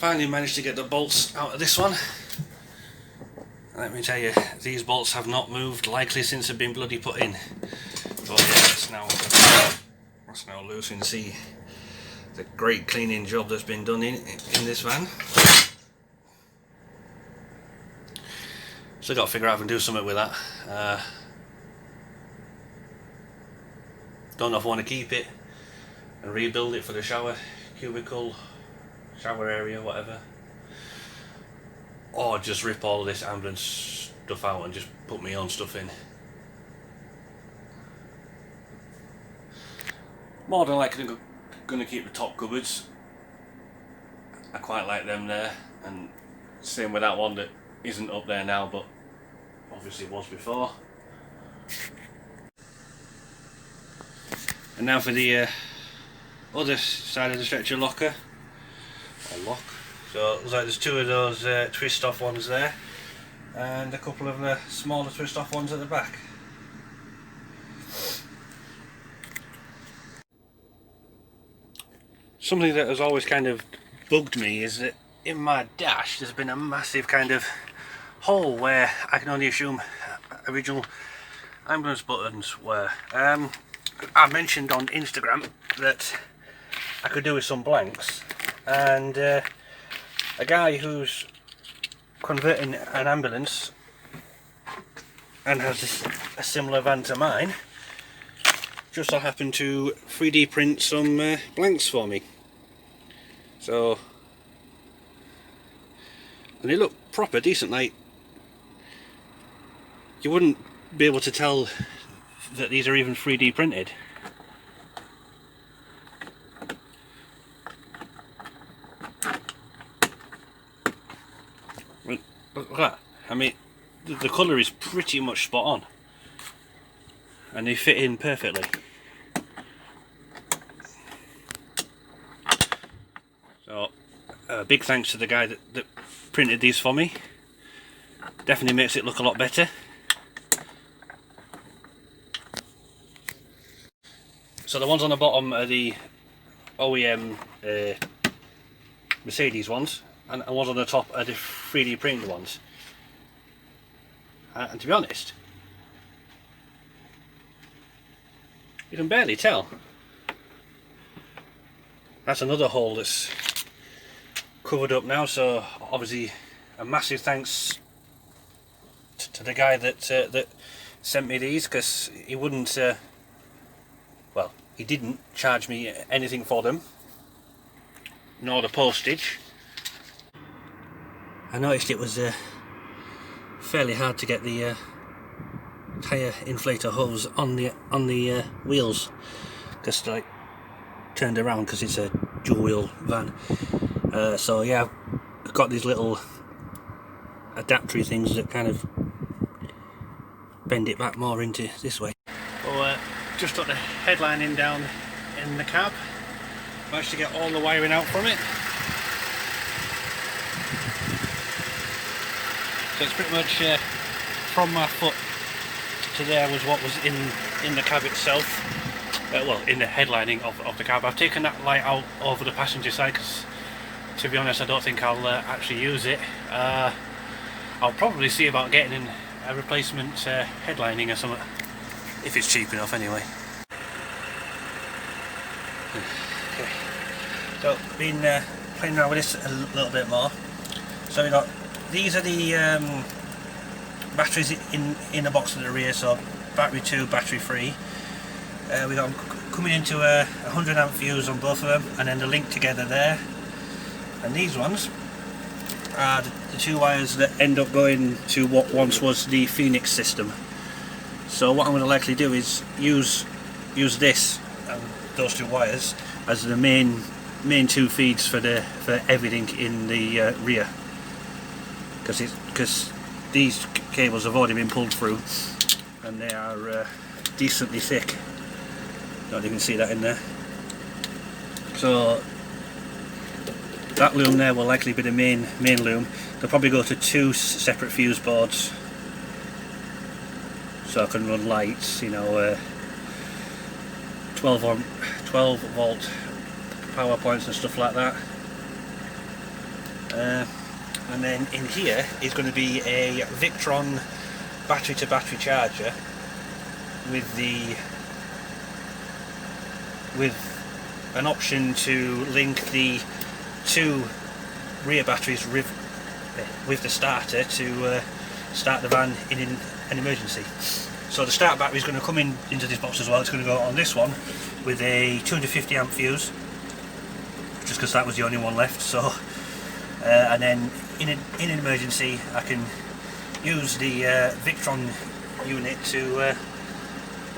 Finally managed to get the bolts out of this one. Let me tell you, these bolts have not moved, likely since they've been bloody put in. But yeah, it's now loose. You can see the great cleaning job that's been done in this van. Still got to figure out if I can do something with that. Don't know if I want to keep it and rebuild it for the shower cubicle, shower area, whatever, or just rip all this ambulance stuff out and just put my own stuff in. More than likely going to keep the top cupboards. I quite like them there, and same with that one that isn't up there now but obviously was before. And now for the other side of the stretcher locker, or lock. So it looks like there's two of those twist off ones there, and a couple of the smaller twist off ones at the back. Something that has always kind of bugged me is that in my dash there's been a massive kind of hole where I can only assume original ambulance buttons were. I mentioned on Instagram that I could do with some blanks, and a guy who's converting an ambulance and has a similar van to mine just so happened to 3D print some blanks for me. So, and they look proper decent. Like, you wouldn't be able to tell that these are even 3D printed. Look at that. I mean, the colour is pretty much spot on, and they fit in perfectly. So, big thanks to the guy that printed these for me. Definitely makes it look a lot better. So the ones on the bottom are the OEM Mercedes ones, and the ones on the top are the 3D printed ones. And to be honest, you can barely tell. That's another hole that's covered up now, so obviously a massive thanks to the guy that sent me these, because he wouldn't, well, he didn't charge me anything for them, nor the postage. I noticed it was fairly hard to get the tyre inflator hose on the wheels, just like turned around because it's a dual wheel van. So yeah, I've got these little adaptory things that kind of bend it back more into this way. So just got the headlining down in the cab, managed to get all the wiring out from it. So it's pretty much from my foot to there was what was in the cab itself, well, in the headlining of the cab. I've taken that light out over the passenger side because, to be honest, I don't think I'll actually use it. I'll probably see about getting a replacement headlining or something, if it's cheap enough anyway. Okay, so been playing around with this a little bit more. So we got, these are the batteries in the box at the rear, so battery 2, battery 3. We got them coming into a 100 amp fuse on both of them, and then they're linked together there. And these ones are the two wires that end up going to what once was the FNIX system. So what I'm going to likely do is use this and those two wires as the main two feeds for everything in the rear, because these cables have already been pulled through and they are decently thick. Don't know if you can see that in there. So that loom there will likely be the main loom. They'll probably go to 2 separate fuse boards, so I can run lights, you know, 12 volt power points and stuff like that. And then in here is going to be a Victron battery to battery charger with an option to link the 2 rear batteries with the starter to start the van in an emergency. So the start battery is going to come into this box as well. It's going to go on this one with a 250 amp fuse, just because that was the only one left. So and then in an emergency I can use the Victron unit to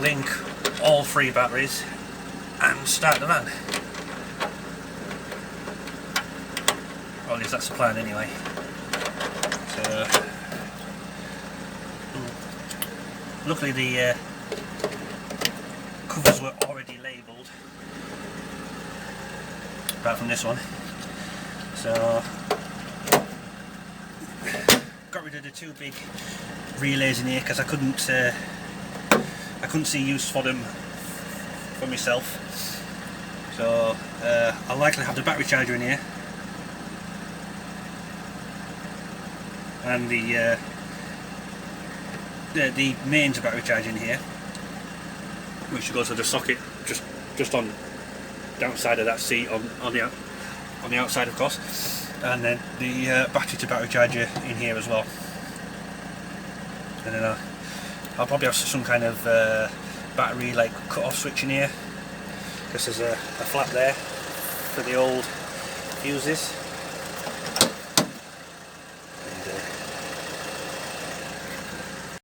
link all 3 batteries and start the van. Or at least that's the plan anyway. So luckily the covers were already labelled, apart from this one. So got rid of the 2 big relays in here because I couldn't see use for them for myself. So I'll likely have the battery charger in here and the mains battery charger in here, which goes to the socket just on the outside of that seat on the outside, of course, and then the battery to battery charger in here as well. And then I'll probably have some kind of battery like cut off switch in here, because there's a flap there for the old fuses.